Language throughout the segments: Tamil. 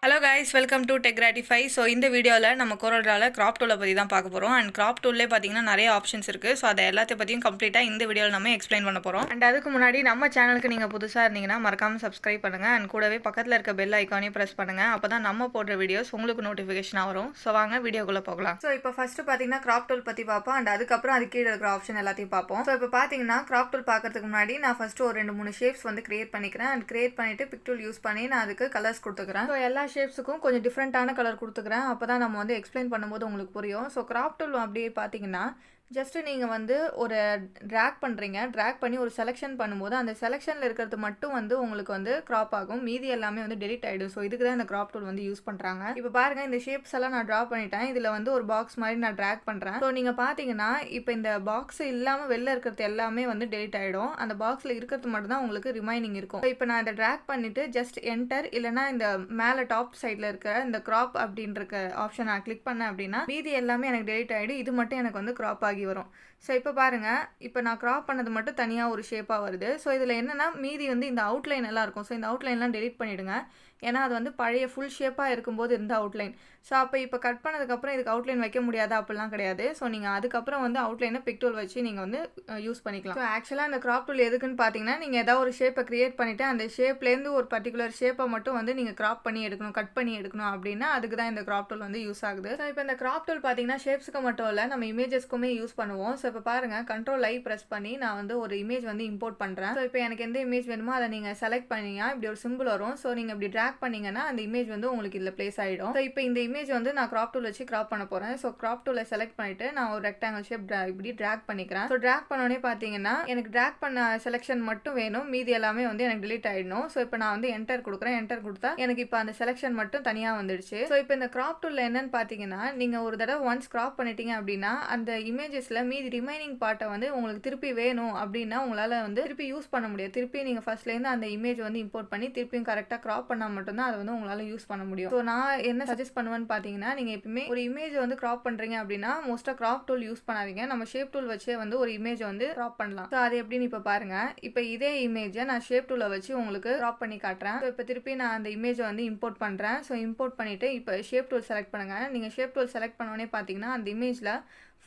Hello guys, welcome to Tech Gratify. So இந்த வீடியோவில் நம்ம Corel கிராப் டூலை பற்றி தான் பார்க்க போகிறோம். அண்ட் கிராப் டூல்லே பார்த்தீங்கன்னா நிறைய ஆப்ஷன்ஸ் இருக்குது. ஸோ அதை எல்லாத்தையும் பற்றியும் கம்ப்ளீட்டாக இந்த வீடியோவில் நம்ம எக்ஸ்பிளைன் பண்ண போகிறோம். அண்ட் அதுக்கு முன்னாடி நம்ம சேனலுக்கு நீங்கள் புதுசாக இருந்தீங்கன்னா மறக்காமல் சப்ஸ்கிரைப் பண்ணுங்கள். அண்ட் கூடவே பக்கத்தில் இருக்க பெல் ஐக்கானையும் ப்ரெஸ் பண்ணுங்கள். அப்போ தான் நம்ம போடுற வீடியோஸ் உங்களுக்கு நோட்டிஃபிகேஷனாக வரும். ஸோ வாங்க வீடியோக்குள்ளே போகலாம். ஸோ இப்போ ஃபஸ்ட்டு பார்த்தீங்கன்னா கிராப் டூல் பற்றி பார்ப்போம். அண்ட் அதுக்கப்புறம் அது கீழே இருக்கிற ஆப்ஷன் எல்லாத்தையும் பார்ப்போம். ஸோ இப்போ பார்த்தீங்கன்னா கிராப் டூல் பார்க்கறதுக்கு முன்னாடி நான் ஃபஸ்ட்டு ஒரு 2-3 ஷேப்ஸ் வந்து கிரியேட் பண்ணிக்கிறேன். அண்ட் கிரியேட் பண்ணிவிட்டு பிக் டூல் யூஸ் பண்ணி நான் அதுக்கு கலர்ஸ் கொடுத்துக்கிறேன். ஸோ எல்லா ஷேப்ஸுக்கும் கொஞ்சம் டிஃப்ரெண்ட்டான கலர் கொடுத்துக்கிறேன். அப்போ தான் நம்ம வந்து எக்ஸ்பிளைன் பண்ணும்போது உங்களுக்கு புரியும். ஸோ கிராப் டூல் அப்படியே பார்த்தீங்கன்னா ஜஸ்ட்டு நீங்கள் வந்து ஒரு ட்ராக் பண்ணுறீங்க. ட்ராக் பண்ணி ஒரு செலெக்ஷன் பண்ணும்போது அந்த செலெக்ஷனில் இருக்கிறது மட்டும் வந்து உங்களுக்கு வந்து கிராப் ஆகும். மீதி எல்லாமே வந்து டெலிட் ஆகிடும். ஸோ இதுக்கு தான் இந்த கிராப் டூல் வந்து யூஸ் பண்ணுறாங்க. இப்போ பாருங்கள், இந்த ஷேப்ஸ் எல்லாம் நான் ட்ரா பண்ணிட்டேன். இதில் வந்து ஒரு பாக்ஸ் மாதிரி நான் ட்ராக் பண்ணுறேன். ஸோ நீங்கள் பார்த்தீங்கன்னா இப்போ இந்த பாக்ஸ் இல்லாமல் வெளில இருக்கிறது எல்லாமே வந்து டெலிட் ஆகிடும். அந்த பாக்ஸில் இருக்கிறது மட்டும் தான் உங்களுக்கு ரிமைனிங் இருக்கும். ஸோ இப்போ நான் இதை ட்ராக் பண்ணிவிட்டு ஜஸ்ட் என்டர் இல்லைனா இந்த மேலே டாப் சைடில் இருக்கிற இந்த கிராப் அப்படின்ற ஆப்ஷன் நான் கிளிக் பண்ணேன் அப்படின்னா மீதி எல்லாமே எனக்கு டெலிட் ஆகிடும். இது மட்டும் எனக்கு வந்து கிராப் ஆகி வரும். ஸோ இப்போ பாருங்கள், இப்போ நான் கிராப் பண்ணது மட்டும் தனியாக ஒரு ஷேப்பாக வருது. ஸோ இதில் என்னென்னா மீதி வந்து இந்த அவுட்லைன் எல்லாம் இருக்கும். ஸோ இந்த அவுட்லைன்லாம் டெலிட் பண்ணிவிடுங்க. ஏன்னா அது வந்து பழைய ஃபுல் ஷேப்பாக இருக்கும்போது இருந்த அவுட்லைன். ஸோ அப்போ இப்போ கட் பண்ணதுக்கப்புறம் இதுக்கு அவுட்லைன் வைக்க முடியாது அப்படிலாம் கிடையாது. ஸோ நீங்கள் அதுக்கப்புறம் வந்து அவுட்லைனை பிக் டூல் வச்சு நீங்கள் வந்து யூஸ் பண்ணிக்கலாம். ஸோ ஆக்சுவலாக இந்த கிராப் டூல் எதுக்குன்னு பார்த்தீங்கன்னா, நீங்கள் ஏதாவது ஒரு ஷேப்பை க்ரியேட் பண்ணிவிட்டு அந்த ஷேப்லேருந்து ஒரு பர்டிகுலர் ஷேப்பை மட்டும் வந்து நீங்கள் கிராப் பண்ணி எடுக்கணும், கட் பண்ணி எடுக்கணும் அப்படின்னா அதுக்கு தான் இந்த கிராப் டூல் வந்து யூஸ் ஆகுது. ஸோ இப்போ இந்த கிராப் டூல் பார்த்தீங்கன்னா ஷேப்ஸுக்கு மட்டும் இல்லை, நம்ம இமேஜஸ்க்குமே யூஸ் பண்ணுவோம். ஸோ இப்போ பாருங்கள், கண்ட்ரோல் ஐ ப்ரெஸ் பண்ணி நான் வந்து ஒரு இமேஜ் வந்து இம்போர்ட் பண்ணுறேன். ஸோ இப்போ எனக்கு எந்த இமேஜ் வேணுமோ அதை நீங்கள் செலக்ட் பண்ணிங்கன்னா இப்படி ஒரு சிம்பிள் வரும். ஸோ நீங்கள் இப்படி ட்ராக் பண்ணிங்கன்னா அந்த இமேஜ் வந்து உங்களுக்கு இதில் பிளேஸ் ஆகிடும். ஸோ இப்போ இந்த இமேஜ் வந்து நான் கிராப் டூல் வச்சு கிராப் பண்ண போகிறேன். ஸோ கிராப் டூலை செலக்ட் பண்ணிவிட்டு நான் ஒரு ரெக்டாங்கிள் ஷேப் இப்படி ட்ராக் பண்ணிக்கிறேன். ஸோ ட்ராக் பண்ணோடனே பார்த்தீங்கன்னா எனக்கு ட்ராக் பண்ண செலெக்ஷன் மட்டும் வேணும், மீதி எல்லாமே வந்து எனக்கு டிலீட் ஆகிடணும். ஸோ இப்போ நான் வந்து என்டர் கொடுக்குறேன். என்டர் கொடுத்தா எனக்கு இப்போ அந்த செலெக்ஷன் மட்டும் தனியாக வந்துடுச்சு. ஸோ இப்போ இந்த கிராப் டூலில் என்னன்னு பார்த்தீங்கன்னா, நீங்கள் ஒரு தடவை ஒன்ஸ் கிராப் பண்ணிட்டீங்க அப்படின்னா அந்த இமேஜஸில் மீதி ரிமைனிங் பார்ட்டை வந்து உங்களுக்கு திருப்பி வேணும் அப்படின்னா உங்களால் வந்து திருப்பி யூஸ் பண்ண முடியாது. திருப்பி நீங்கள் ஃபர்ஸ்ட்லேருந்து அந்த இமேஜ் வந்து இம்போர்ட் பண்ணி திருப்பியும் கரெக்டாக கிராப் பண்ணால் மட்டும்தான் அதை வந்து உங்களால் யூஸ் பண்ண முடியும். ஸோ நான் என்ன சஜஸ்ட் பண்ணுவேன்னு பார்த்தீங்கன்னா, நீங்கள் எப்பவுமே ஒரு இமேஜ் வந்து கிராப் பண்ணுறீங்க அப்படின்னா மோஸ்ட்டாக கிராப் டூல் யூஸ் பண்ணாதீங்க. நம்ம ஷேப் டூல் வச்சே வந்து ஒரு இமேஜ் வந்து கிராப் பண்ணலாம். ஸோ அது எப்படின்னு இப்போ பாருங்கள். இப்போ இதே இமேஜை நான் ஷேப் டூலை வச்சு உங்களுக்கு கிராப் பண்ணி காட்டுறேன். ஸோ இப்போ திருப்பி நான் அந்த இமேஜை வந்து இம்போர்ட் பண்ணுறேன். ஸோ இம்போர்ட் பண்ணிவிட்டு இப்போ ஷேப் டூல் செலக்ட் பண்ணுங்கள். நீங்கள் ஷேப் டூல் செலக்ட் பண்ணோடனே பார்த்தீங்கன்னா அந்த இமேஜில்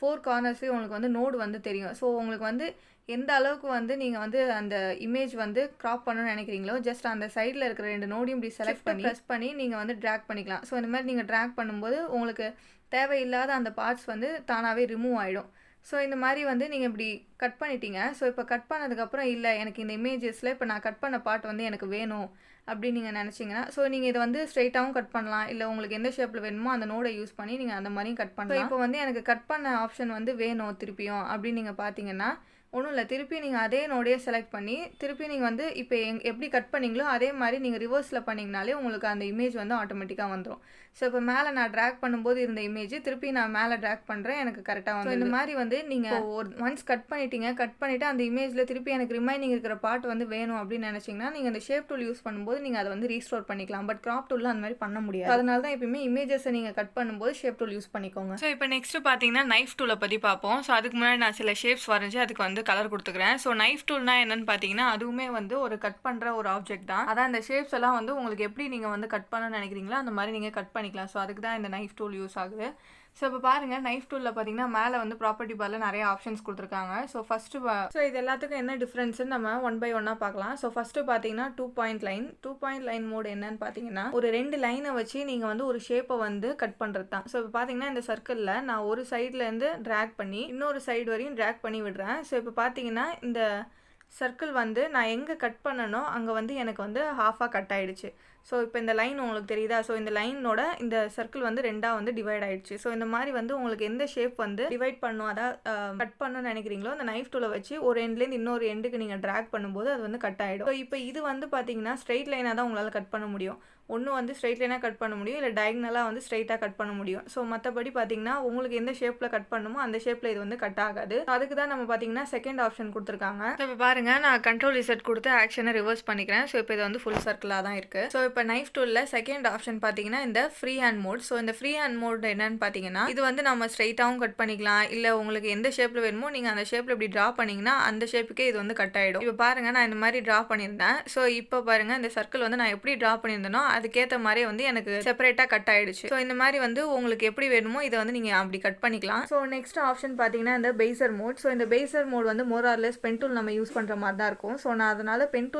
4 கார்னர்ஸ்லேயும் உங்களுக்கு வந்து நோடு வந்து தெரியும். ஸோ உங்களுக்கு வந்து எந்த அளவுக்கு வந்து நீங்கள் வந்து அந்த இமேஜ் வந்து கிராப் பண்ணணும்னு நினைக்கிறீங்களோ ஜஸ்ட் அந்த சைடில் இருக்கிற 2 நோடையும் இப்படி செலக்ட் பண்ணி ப்ரெஸ் பண்ணி நீங்கள் வந்து ட்ராக் பண்ணிக்கலாம். ஸோ இந்த மாதிரி நீங்கள் ட்ராக் பண்ணும்போது உங்களுக்கு தேவையில்லாத அந்த பார்ட்ஸ் வந்து தானாகவே ரிமூவ் ஆகிடும். ஸோ இந்த மாதிரி வந்து நீங்கள் இப்படி கட் பண்ணிட்டீங்க. ஸோ இப்போ கட் பண்ணதுக்கப்புறம் இல்லை எனக்கு இந்த இமேஜஸில் இப்போ நான் கட் பண்ண பார்ட் வந்து எனக்கு வேணும் அப்படின்னு நீங்கள் நினச்சிங்கன்னா, ஸோ நீங்கள் இதை வந்து ஸ்ட்ரெயிட்டாகவும் கட் பண்ணலாம். இல்லை உங்களுக்கு எந்த ஷேப்பில் வேணுமோ அந்த நோடை யூஸ் பண்ணி நீங்கள் அந்த மாதிரியும் கட் பண்ணலாம். இப்போ வந்து எனக்கு கட் பண்ண ஆப்ஷன் வந்து வேணும் திருப்பியும் அப்படின்னு நீங்கள் பார்த்தீங்கன்னா ஒன்றும் இல்லை, திருப்பி நீங்கள் அதே நோடையே செலக்ட் பண்ணி திருப்பி நீங்கள் வந்து இப்போ எப்படி கட் பண்ணிங்களோ அதே மாதிரி நீங்கள் ரிவர்ஸில் பண்ணிங்கனாலே உங்களுக்கு அந்த இமேஜ் வந்து ஆட்டோமேட்டிக்காக வந்துடும். ஸோ இப்போ மேலே நான் ட்ராக் பண்ணும்போது இருந்த இமேஜ் திருப்பி நான் மேலே ட்ராக் பண்ணுறேன், எனக்கு கரெக்டாக வந்து இந்த மாதிரி வந்து நீங்கள் ஒரு ஒன்ஸ் கட் பண்ணிட்டீங்க. கட் பண்ணிவிட்டு அந்த இமேஜில் திருப்பி எனக்கு ரிமைனிங் இருக்கிற பார்ட் வந்து வேணும் அப்படின்னு நினச்சிங்கன்னா நீங்கள் அந்த ஷேப் டூல் யூஸ் பண்ணும்போது நீங்கள் அதை வந்து ரீஸ்டோர் பண்ணிக்கலாம். பட் கிராப் டூலில் அந்த மாதிரி பண்ண முடியாது. அதனால தான் எப்பயுமே இமேஜஸை நீங்கள் கட் பண்ணும்போது ஷேப் டூல் யூஸ் பண்ணிக்கோங்க. ஸோ இப்போ நெக்ஸ்ட் பார்த்தீங்கன்னா நைஃப் டூலை பற்றி பார்ப்போம். ஸோ அதுக்கு முன்னாடி நான் சில ஷேப்ஸ் வரைஞ்சி அதுக்கு வந்து கலர் கொடுத்துக்கிறேன். ஸோ நைஃப் டூல்னா என்னன்னு பார்த்தீங்கன்னா அதுவுமே வந்து ஒரு கட் பண்ணுற ஒரு ஆப்ஜெக்ட் தான். அதான் இந்த ஷேப்ஸ் எல்லாம் வந்து உங்களுக்கு எப்படி நீங்கள் வந்து கட் பண்ண நினைக்கிறீங்களோ அந்த மாதிரி நீங்கள் கட் பண்ணிக்கலாம். ஸோ அதுக்கு தான் இந்த நைஃப் டூல் யூஸ் ஆகுது. ஸோ இப்போ பாருங்கள், நைஃப் டூலில் பார்த்தீங்கன்னா மேலே வந்து ப்ராப்பர்ட்டி பாரில் நிறைய ஆப்ஷன்ஸ் கொடுத்துருக்காங்க. ஸோ இது எல்லாத்துக்கும் என்ன டிஃப்ரென்ஸ்னு நம்ம 1 by 1 பார்க்கலாம். ஸோ ஃபஸ்ட்டு பார்த்தீங்கன்னா 2 point line. 2 point line mode என்னன்னு பார்த்தீங்கன்னா ஒரு 2 லைனை வச்சு நீங்கள் வந்து ஒரு ஷேப்பை வந்து கட் பண்ணுறது தான். ஸோ இப்போ பார்த்தீங்கன்னா இந்த சர்க்கிளில் நான் ஒரு சைட்லேருந்து ட்ராக் பண்ணி இன்னொரு சைடு வரையும் ட்ராக் பண்ணி விடுறேன். ஸோ இப்போ பார்த்தீங்கன்னா இந்த சர்க்கிள் வந்து நான் எங்கே கட் பண்ணனோ அங்கே வந்து எனக்கு வந்து ஹாஃபாக கட் ஆகிடுச்சு. ஸோ இப்போ இந்த லைன் உங்களுக்கு தெரியுதா? ஸோ இந்த லைனோட இந்த சர்க்கிள் வந்து 2ஆக வந்து டிவைட் ஆகிடுச்சு. ஸோ இந்த மாதிரி வந்து உங்களுக்கு எந்த ஷேப் வந்து டிவைட் பண்ணும் அதாவது கட் பண்ணணும்னு நினைக்கிறீங்களோ அந்த நைஃப் டூலை வச்சு ஒரு எண்ட்லேருந்து இன்னொரு எண்டுக்கு நீங்கள் ட்ராக் பண்ணும்போது அது வந்து கட் ஆகிடும். ஸோ இப்போ இது வந்து பார்த்தீங்கன்னா ஸ்ட்ரெயிட் லைனாக தான் உங்களால் கட் பண்ண முடியும். ஒன்று வந்து ஸ்ட்ரைட் லைனாக கட் பண்ண முடியும், இல்லை டயக்னலாக வந்து ஸ்ட்ரைட்டாக கட் பண்ண முடியும். ஸோ மற்றபடி பார்த்தீங்கன்னா உங்களுக்கு எந்த ஷேப்பில் கட் பண்ணணுமோ அந்த ஷேப்பில் இது வந்து கட் ஆகாது. அதுக்கு தான் நம்ம பார்த்தீங்கன்னா செகண்ட் ஆப்ஷன் கொடுத்துருக்காங்க. ஸோ இப்போ பாருங்கள், நான் கண்ட்ரோல் ரிசெட் கொடுத்து ஆக்ஷனை ரிவர்ஸ் பண்ணிக்கிறேன். ஸோ இப்போ இது வந்து ஃபுல் சர்க்கிளாக தான் இருக்குது. ஸோ இப்போ நைஃப் டூலில் செகண்ட் ஆப்ஷன் பார்த்தீங்கன்னா இந்த ஃப்ரீ ஹேண்ட் மோட். ஸோ இந்த ஃப்ரீ ஹேண்ட் மோட் என்னன்னு பார்த்தீங்கன்னா, இது வந்து நம்ம ஸ்ட்ரைட்டாகவும் கட் பண்ணிக்கலாம், இல்லை உங்களுக்கு எந்த ஷேப்பில் வேணுமோ நீங்கள் அந்த ஷேப்பில் இப்படி ட்ரா பண்ணிங்கன்னா அந்த ஷேப்புக்கே இது வந்து கட் ஆகிடும். இப்போ பாருங்கள், நான் இந்த மாதிரி ட்ரா பண்ணியிருந்தேன். ஸோ இப்போ பாருங்கள், இந்த சர்க்கிள் வந்து நான் எப்படி ட்ரா பண்ணியிருந்தேனோ அதுக்கேற்ற மாதிரி வந்து எனக்கு செப்பரேட்டாக கட் ஆகிடுச்சு. ஸோ இந்த மாதிரி வந்து உங்களுக்கு எப்படி வேணுமோ இதை வந்து நீங்கள் அப்படி கட் பண்ணிக்கலாம். ஸோ நெக்ஸ்ட் ஆப்ஷன் பார்த்தீங்கன்னா இந்த பேசர் மோட். ஸோ இந்த பேசர் மோட் வந்து more or less pen tool நம்ம யூஸ் பண்ணுற மாதிரி தான் இருக்கும். ஸோ நான் அதனால பென்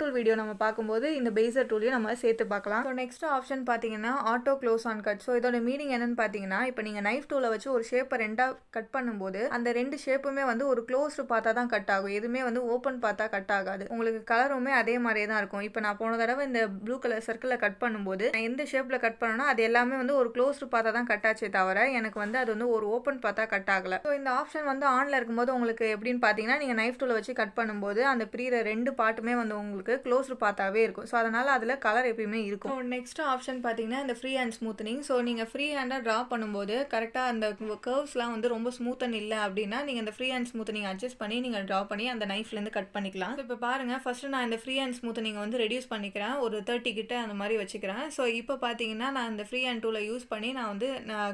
டூல் வீடியோ நம்ம பார்க்கும்போது இந்த பேசர் டூலையும் நம்ம சேர்த்து பார்க்கலாம். ஸோ நெக்ஸ்ட் ஆப்ஷன் பார்த்தீங்கன்னா auto close on cut. So இதோட மீனிங் என்னன்னு பார்த்தீங்கன்னா, இப்போ நீங்கள் நைஃப் டூலை வச்சு ஒரு ஷேப்பை ரெண்டாக கட் பண்ணும்போது அந்த ரெண்டு ஷேப்புமே வந்து ஒரு க்ளோஸ்டு பார்த்தா தான் கட் ஆகும், எதுவுமே வந்து ஓப்பன் பார்த்தா கட் ஆகாது. உங்களுக்கு கலருமே அதே மாதிரியே தான் இருக்கும். இப்போ நான் போன தடவை இந்த ப்ளூ கலர் சர்க்கிளில் கட் பண்ணும்போது நான் எந்த ஷேப்பில் கட் பண்ணணும் அது எல்லாமே வந்து ஒரு க்ளோஸ்டு பார்த்தா தான் கட் ஆச்சே தவிர எனக்கு வந்து அது வந்து ஒரு ஓப்பன் பார்த்தா கட் ஆகலை. ஸோ இந்த ஆப்ஷன் வந்து ஆனில் இருக்கும்போது உங்களுக்கு எப்படின்னு பார்த்தீங்கன்னா, நீங்கள் நைஃப் டூலை வச்சு கட் பண்ணும்போது அந்த பிரியிற ரெண்டு பார்ட்டுமே வந்து உங்களுக்கு க்ளோஸ்டு பார்த்தாவே இருக்கும். ஸோ அதனால் அதில் கலர் எப்பயுமே இருக்கும். ஸோ நெக்ஸ்ட் ஆப்ஷன் பார்த்தீங்கன்னா இந்த ஃப்ரீ ஹேண்ட் ஸ்மூத்தனிங். ஸோ நீங்கள் ஃப்ரீ ஹேண்டாக ட்ரா பண்ணும்போது கரெக்டாக அந்த கர்வ்ஸ்லாம் வந்து ரொம்ப ஸ்மூத்தன் இல்லை அப்படின்னா நீங்கள் இந்த ஃப்ரீ ஹேண்ட் ஸ்மூத்தனிங் அட்ஜஸ்ட் பண்ணி நீங்கள் ட்ரா பண்ணி அந்த நைஃப்லேருந்து கட் பண்ணிக்கலாம். ஸோ இப்போ பாருங்கள், ஃபஸ்ட்டு நான் இந்த ஃப்ரீ ஹேண்ட் ஸ்மூத்தனிங் வந்து ரெடியூஸ் பண்ணிக்கிறேன், ஒரு 30 கிட்ட அந்த மாதிரி வச்சுக்கிறேன். ஸோ இப்போ பார்த்தீங்கன்னா நான் இந்த ஃப்ரீ ஹேண்ட் டூலை யூஸ் பண்ணி நான் வந்து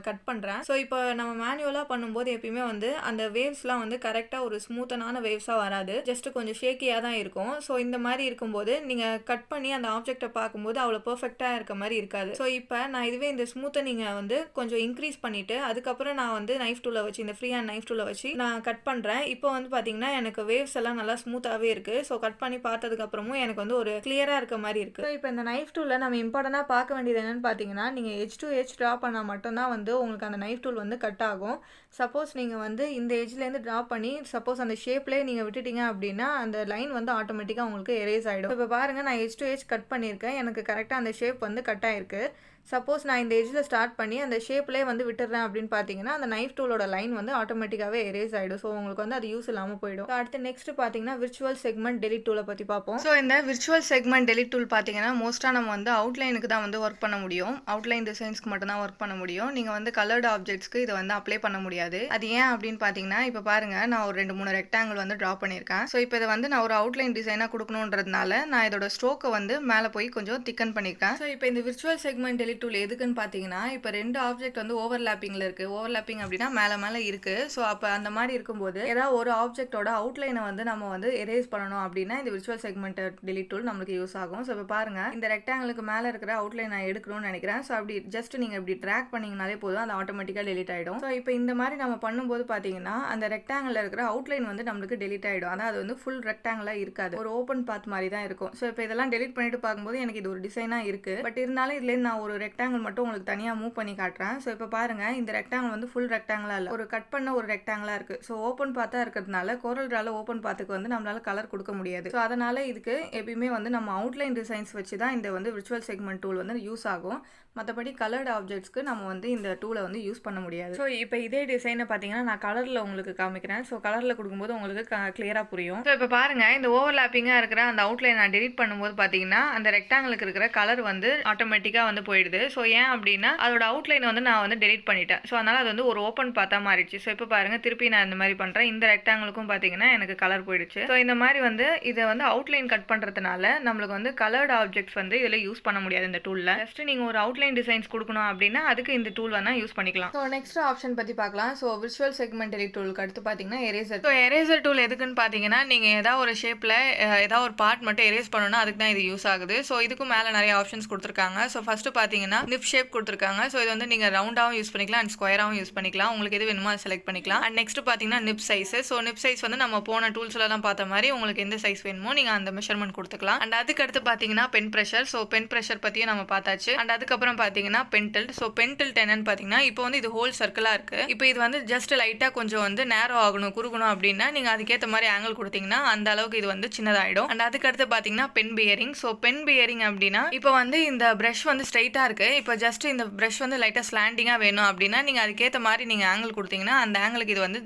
கட் பண்ணுறேன். ஸோ இப்போ நம்ம மேனுவலாக பண்ணும்போது எப்பயுமே வந்து அந்த வேவ்ஸ்லாம் வந்து கரெக்டாக ஒரு ஸ்மூத்தனான வேவ்ஸாக வராது, ஜஸ்ட் கொஞ்சம் ஷேக்கியாக தான் இருக்கும். ஸோ இந்த மாதிரி இருக்கும்போது நீங்கள் கட் பண்ணி அந்த ஆப்ஜெக்டை பார்க்கும்போது அவ்வளோ பர்ஃபெக்டாக இருக்க மாதிரி இருக்காது. ஸோ இப்போ நான் இதுவே இந்த ஸ்மூத்தனிங்கை வந்து கொஞ்சம் இன்க்ரீஸ் பண்ணிவிட்டு அதுக்கப்புறம் நான் வந்து நைஃப் டூலை வச்சு இந்த ஃப்ரீ ஹேண்ட் நைஃப் டூலை வச்சு நான் கட் பண்ணுறேன். இப்போ வந்து பார்த்தீங்கன்னா எனக்கு வேவ்ஸ் எல்லாம் நல்லா ஸ்மூத்தாகவே இருக்குது. ஸோ கட் பண்ணி பார்த்ததுக்கப்புறமும் எனக்கு வந்து ஒரு கிளியராக இருக்க மாதிரி இருக்குது. ஸோ இப்போ இந்த நைஃப் டூலில் நம்ம இம்பார்ட்டண்டாக பார்க்க வேண்டியது என்னென்னு பார்த்தீங்கன்னா, நீங்கள் எட்ஜ் டு எட்ஜ் ட்ரா பண்ணால் மட்டும்தான் வந்து உங்களுக்கு அந்த நைஃப் டூல் வந்து கட் ஆகும். சப்போஸ் நீங்கள் வந்து இந்த எட்ஜ்லேருந்து ட்ரா பண்ணி சப்போஸ் அந்த ஷேப்லேயே நீங்கள் விட்டுட்டீங்க அப்படின்னா அந்த லைன் வந்து ஆட்டோமேட்டிக்காக உங்களுக்கு எரேஸ் ஆகிடும். இப்போ பாருங்கள், நான் எட்ஜ் டு எட்ஜ் கட் பண்ணியிருக்கேன், எனக்கு கரெக்டாக அந்த ஷேப் வந்து கட் ஆகிருக்கு. சப்போஸ் நான் இந்த எட்ஜில் ஸ்டார்ட் பண்ணி அந்த ஷேப்லேயே வந்து விட்டுறேன் அப்படின்னு பார்த்தீங்கன்னா அந்த நைஃப் டூலோட லைன் வந்து ஆட்டோமேட்டிக்காகவே எரேஸ் ஆகிடும். ஸோ உங்களுக்கு வந்து அது யூஸ் இல்லாமல் போயிடும். அடுத்து நெக்ஸ்ட் பார்த்தீங்கன்னா விர்ச்சுவல் செக்மெண்ட் டெலிட் டூலை பற்றி பார்ப்போம். ஸோ இந்த விர்ச்சுவல் செக்மெண்ட் டெலிட் டூல் பார்த்தீங்கன்னா மோஸ்ட்டாக நம்ம வந்து அவுட்லைனுக்கு தான் வந்து ஒர்க் பண்ண முடியும், அவுட்லைன் டிசைன்ஸ்க்கு மட்டும் தான் ஒர்க் பண்ண முடியும். நீங்கள் வந்து கலர்டு ஆப்ஜெக்ட்ஸ்க்கு இதை வந்து அப்ளை பண்ண முடியாது. அது ஏன் அப்படின்னு பார்த்தீங்கன்னா, இப்போ பாருங்கள், நான் ஒரு 2-3 ரெக்டாங்கிள் வந்து ட்ரா பண்ணியிருக்கேன். ஸோ இப்போ இதை வந்து நான் ஒரு அவுட்லைன் டிசைனாக கொடுக்கணுன்றதுனால நான் இதோட ஸ்ட்ரோக்கை வந்து மேலே போய் கொஞ்சம் திக்கன் பண்ணியிருக்கேன். ஸோ இப்போ இந்த விர்ச்சுவல் செக்மெண்ட் டெலிட் டூல் எதுக்குன்னு பார்த்தீங்கன்னா, இப்போ ரெண்டு ஆப்ஜெக்ட் வந்து ஓவர்லாப்பிங்கில் இருக்குது. ஓவர்லாப்பிங் அப்படின்னா மேலே இருக்குது. ஸோ அப்போ அந்த மாதிரி இருக்கும்போது ஏதாவது ஒரு ஆப்ஜெக்டோட அவுட்லைனை வந்து நம்ம வந்து எரேஸ் பண்ணணும் அப்படின்னா இந்த விர்ச்சுவல் செக்மெண்ட் டெலிட் டூல் நம்மளுக்கு யூஸ் ஆகும். ஸோ இப்போ பாருங்கள், இந்த ரெக்டாங்கிளுக்கு மேலே இருக்கிற அவுட்லைன் நான் எடுக்கணும்னு நினைக்கிறேன். ஸோ அப்படி ஜஸ்ட் நீங்கள் இப்படி ட்ராக் பண்ணிங்கனாலே போதும், அது ஆட்டோமேட்டிக்காக டெலிட் ஆகிடும். ஸோ இப்போ இந்த மாதிரி நம்ம பண்ணும்போது பார்த்தீங்கன்னா அந்த ரெக்டாங்கிளில் இருக்கிற அவுட்லைன் வந்து நம்மளுக்கு டெலிட் ஆகிடும். ஆனால் அது வந்து ஃபுல் ரெக்டாங்கிளாக இருக்காது, ஒரு ஓப்பன் பாத் மாதிரி தான் இருக்கும். ஸோ இப்போ இதெல்லாம் டெலிட் பண்ணிட்டு பார்க்கும்போது எனக்கு இது ஒரு டிசைனாக இருக்குது. பட் இருந்தாலும் இதுலேருந்து நான் ஒரு ரெக்டாங்கிள் மட்டும் உங்களுக்கு தனியாக மூவ் பண்ணி காட்டுறேன். ஸோ இப்போ பாருங்கள், இந்த ரெக்டாங்கிள் வந்து ஃபுல் ரெக்டாங்கிளாக இல்லை, ஒரு கட் பண்ண ஒரு ரெக்டாங்கிளாக இருக்குது. ஸோ ஓப்பன் பார்த்தா இருக்கிறதுனால கோரல்ட்ரால ஓப்பன் பாத்துக்கு வந்து நம்மளால கலர் கொடுக்க முடியாது. ஸோ அதனால இதுக்கு எப்பயுமே வந்து நம்ம அவுட்லைன் டிசைன்ஸ் வச்சு தான் இந்த வந்து விர்ச்சுவல் செக்மெண்ட் டூல் வந்து யூஸ் ஆகும். மற்றபடி கலர்டு ஆப்ஜெக்ட்ஸ்க்கு நம்ம வந்து இந்த டூலை வந்து யூஸ் பண்ண முடியாது. ஸோ இப்போ இதே டிசைனை பார்த்தீங்கன்னா நான் கலரில் உங்களுக்கு காமிக்கிறேன். ஸோ கலரில் கொடுக்கும்போது உங்களுக்கு கிளியராக புரியும். ஸோ இப்போ பாருங்கள், இந்த ஓவர்லாப்பிங்காக இருக்கிற அந்த அவுட்லைன் நான் டெலிட் பண்ணும்போது பார்த்தீங்கன்னா அந்த ரெக்டாங்கிளுக்கு இருக்கிற கலர் வந்து ஆட்டோமேட்டிக்காக வந்து போயிடுது. ஸோ ஏன் அப்படின்னா அதோட அவுட்லைன் வந்து நான் வந்து டெலிட் பண்ணிட்டேன். ஸோ அதனால் அது வந்து ஒரு ஓப்பன் பார்த்தா மாறிடுச்சு. ஸோ இப்போ பாருங்கள், திருப்பி நான் இந்த மாதிரி பண்ணுறேன். இந்த ரெக்டாங்கிளுக்கும் பார்த்தீங்கன்னா எனக்கு கலர் போயிடுச்சு. ஸோ இந்த மாதிரி வந்து இதை வந்து அவுட்லைன் கட் பண்ணுறதுனால நம்மளுக்கு வந்து கலர்டு ஆப்ஜெக்ட்ஸ் வந்து இதில் யூஸ் பண்ண முடியாது இந்த டூலில். ஜஸ்ட் நீங்கள் ஒரு அவுட்லைன் டிசைன்ஸ் கொடுக்கணும் அப்படின்னா அதுக்கு இந்த டூல் வேணால் யூஸ் பண்ணிக்கலாம். ஸோ நெக்ஸ்ட் ஆப்ஷன் பற்றி பார்க்கலாம். ஸோ விர்ச்சுவல் செக்மெண்ட் டெலிட் டூலுக்கு அடுத்து பார்த்தீங்கன்னா எரேசர். ஸோ எரேசர் டூல் எதுக்குன்னு பார்த்தீங்கன்னா, நீங்கள் ஏதாவது ஒரு ஷேப்பில் ஏதாவது ஒரு பார்ட் மட்டும் எரேஸ் பண்ணணும்னா அதுக்கு தான் இது யூஸ் ஆகுது. ஸோ இதுக்கும் மேலே நிறைய ஆப்ஷன்ஸ் கொடுத்துருக்காங்க. ஸோ ஃபஸ்ட்டு பார்த்தீங்கன்னா நிப் ஷேப் கொடுத்துருக்காங்க. ஸோ இது வந்து நீங்கள் ரவுண்டாகவும் யூஸ் பண்ணிக்கலாம் அண்ட் ஸ்கொயராகவும் யூஸ் பண்ணிக்கலாம். உங்களுக்கு எது வேணுமோ அதை செலக்ட் பண்ணிக்கலாம். அண்ட் நெக்ஸ்ட் பார்த்தீங்கன்னா நிப் சைஸ். ஸோ நிப் சைஸ் வந்து நம்ம போன டூல்ஸ்லாம் பார்த்த மாதிரி உங்களுக்கு எந்த சைஸ் வேணுமோ நீங்கள் அந்த மெஷர்மெண்ட் கொடுத்துக்கலாம். அண்ட் அதுக்கு அடுத்து பார்த்தீங்கன்னா pen pressure. So pen pressure பற்றியும் நம்ம பார்த்தாச்சு. அண்ட் அதுக்கப்புறம் பார்த்தீங்கன்னா pen tilt. So pen tilt என்னன்னு பார்த்தீங்கன்னா, இப்போ வந்து இது ஹோல் சர்க்கிளாக இருக்குது. இப்போ இது வந்து ஜஸ்ட் லைட்டாக கொஞ்சம் வந்து நேரோ ஆகணும், குறுகணும் அப்படின்னா நீங்கள் அதுக்கேற்ற மாதிரி ஆங்கிள் கொடுத்தீங்கன்னா அந்த அளவுக்கு இது வந்து சின்னதாகிடும். அண்ட் அதுக்கு அடுத்து பார்த்தீங்கன்னா pen bearing. So pen bearing அப்படின்னா இப்போ வந்து இந்த ப்ரஷ் வந்து ஸ்ட்ரைட்டாக இருக்குது. இப்போ ஜஸ்ட் இந்த ப்ரஷ் வந்து லைட்டாக ஸ்லாண்டிங்காக வேணும் அப்படின்னா நீங்கள் அதுக்கேற்ற மாதிரி நீங்கள் ஆங்கிள் கொடுத்தீங்கன்னா அந்த ஆங்கிளுக்கு இது வந்து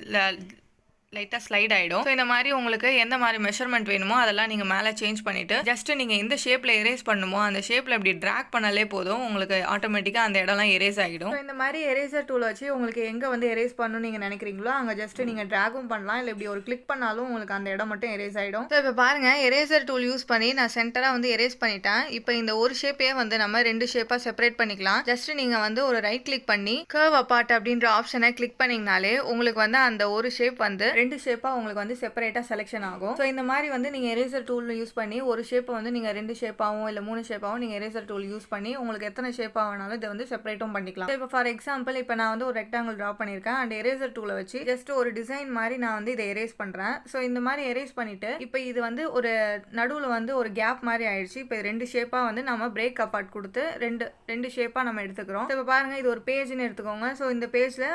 லைட்டாக ஸ்லைட் ஆகிடும். ஸோ இந்த மாதிரி உங்களுக்கு எந்த மாதிரி மெஷர்மெண்ட் வேணுமோ அதெல்லாம் நீங்கள் மேலே சேஞ்ச் பண்ணிவிட்டு ஜஸ்ட் நீங்கள் எந்த ஷேப்பில் எரேஸ் பண்ணுமோ அந்த ஷேப்பில் இப்படி ட்ராக் பண்ணாலே போதும், உங்களுக்கு ஆட்டோமேட்டிக்காக அந்த இடம்லாம் எரேஸ் ஆகிடும். ஸோ இந்த மாதிரி எரேசர் டூல் வச்சு உங்களுக்கு எங்கே வந்து எரேஸ் பண்ணணும்னு நீங்கள் நினைக்கிறீங்களோ அங்கே ஜஸ்ட் நீங்கள் ட்ராகும் பண்ணலாம், இல்லை இப்படி ஒரு கிளிக் பண்ணாலும் உங்களுக்கு அந்த இடம் மட்டும் எரேஸ் ஆகிடும். ஸோ இப்போ பாருங்கள், எரேசர் டூல் யூஸ் பண்ணி நான் சென்டராக வந்து எரேஸ் பண்ணிட்டேன். இப்போ இந்த ஒரு ஷேப்பே வந்து நம்ம 2 ஷேப்பாக செப்பரேட் பண்ணிக்கலாம். ஜஸ்ட் நீங்கள் வந்து ஒரு ரைட் கிளிக் பண்ணி கர்வ் அபார்ட் அப்படின்ற ஆப்ஷனை கிளிக் பண்ணிங்கனாலே உங்களுக்கு வந்து அந்த ஒரு ஷேப் வந்து 2 ஷேப்பாக உங்களுக்கு வந்து செப்பரேட்டாக செலெக்ஷன் ஆகும். ஸோ இந்த மாதிரி வந்து நீங்கள் எரேசர் டூல் யூஸ் பண்ணி ஒரு ஷேப்பை வந்து நீங்கள் 2 ஷேப்பாகவும் இல்லை 3 ஷேப்பாகவும் நீங்கள் எரேசர் டூல் யூஸ் பண்ணி உங்களுக்கு எத்தனை ஷேப்பாக வேணாலும் இதை வந்து செப்பரேட்டும் பண்ணிக்கலாம். இப்போ ஃபார் எக்ஸாம்பிள் இப்போ நான் வந்து ஒரு ரெக்டாங்கிள் ட்ரா பண்ணியிருக்கேன் அண்ட் எரேசர் டூலை வச்சு ஜஸ்ட் ஒரு டிசைன் மாதிரி நான் வந்து இதை எரேஸ் பண்ணுறேன். ஸோ இந்த மாதிரி எரேஸ் பண்ணிட்டு இப்போ இது வந்து ஒரு நடுவில் வந்து ஒரு கேப் மாதிரி ஆயிடுச்சு. இப்போ 2 ஷேப்பாக வந்து நம்ம பிரேக் அப்பார்ட் கொடுத்து ரெண்டு ஷேப்பாக நம்ம எடுத்துக்கிறோம். இப்போ பாருங்கள், இது ஒரு பேஜ்னு எடுத்துக்கோங்க. ஸோ இந்த பேஜில்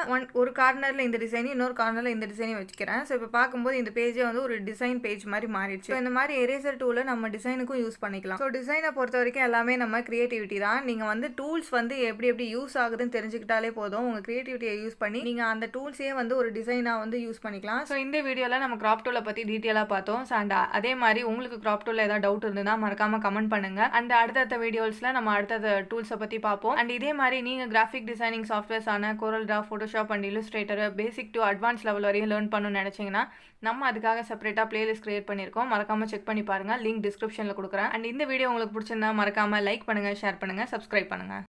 ஒரு கார்னரில் இந்த டிசைன், இன்னொரு கார்னரில் இந்த டிசைனையும் வச்சுக்கிறேன். ஸோ இப்போ பார்க்கும்போது இந்த பேஜே வந்து ஒரு டிசைன் பேஜ் மாதிரி மாறிடுச்சு. இந்த மாதிரி எரேசர் டூலை நம்ம டிசைனுக்கும் யூஸ் பண்ணிக்கலாம். ஸோ டிசைனை பொறுத்த வரைக்கும் எல்லாமே நம்ம கிரியேட்டிவிட்டி தான். நீங்கள் வந்து டூல்ஸ் வந்து எப்படி யூஸ் ஆகுதுன்னு தெரிஞ்சுக்கிட்டாலே போதும், உங்கள் கிரியேட்டிவிட்டியை யூஸ் பண்ணி நீங்கள் அந்த டூல்ஸே வந்து ஒரு டிசைனாக வந்து யூஸ் பண்ணிக்கலாம். ஸோ இந்த வீடியோவில் நம்ம கிராப் டூலை பற்றி டீட்டெயிலாக பார்த்தோம். ஸோ அண்ட் அதே மாதிரி உங்களுக்கு கிராப் டூலில் ஏதாவது டவுட் இருந்ததுன்னா மறக்காமல் கமெண்ட் பண்ணுங்கள். அண்ட் அடுத்தடுத்த வீடியோஸில் நம்ம அடுத்த டூல்ஸை பற்றி பார்ப்போம். அண்ட் இதே மாதிரி நீங்கள் கிராஃபிக் டிசைனிங் சாஃப்ட்வேர்ஸ் ஆன Corel Draw, Photoshop and Illustrator basic to advance level வரையும் லேர்ன் பண்ணணும்னு நினச்சிங்கன்னா நம்ம அதுக்காக செப்பரேட்டாக பிளேலிஸ்ட் கிரியேட் பண்ணியிருக்கோம். மறக்காமல் செக் பண்ணி பாருங்கள், லிங்க் டிஸ்கிரிப்ஷனில் கொடுக்குறேன். அண்ட் இந்த வீடியோ உங்களுக்கு பிடிச்சிருந்தா மறக்காமல் லைக் பண்ணுங்கள், ஷேர் பண்ணுங்கள், சப்ஸ்கிரைப் பண்ணுங்கள்.